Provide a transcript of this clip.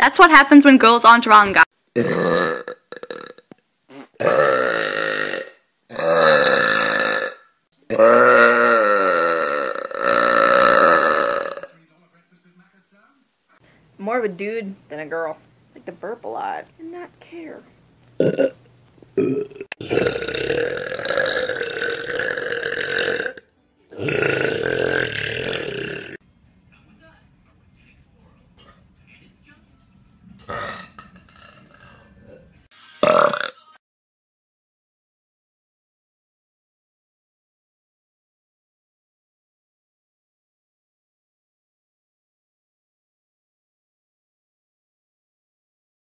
That's what happens when girls aren't around guys. More of a dude than a girl. Like to burp a lot and not care.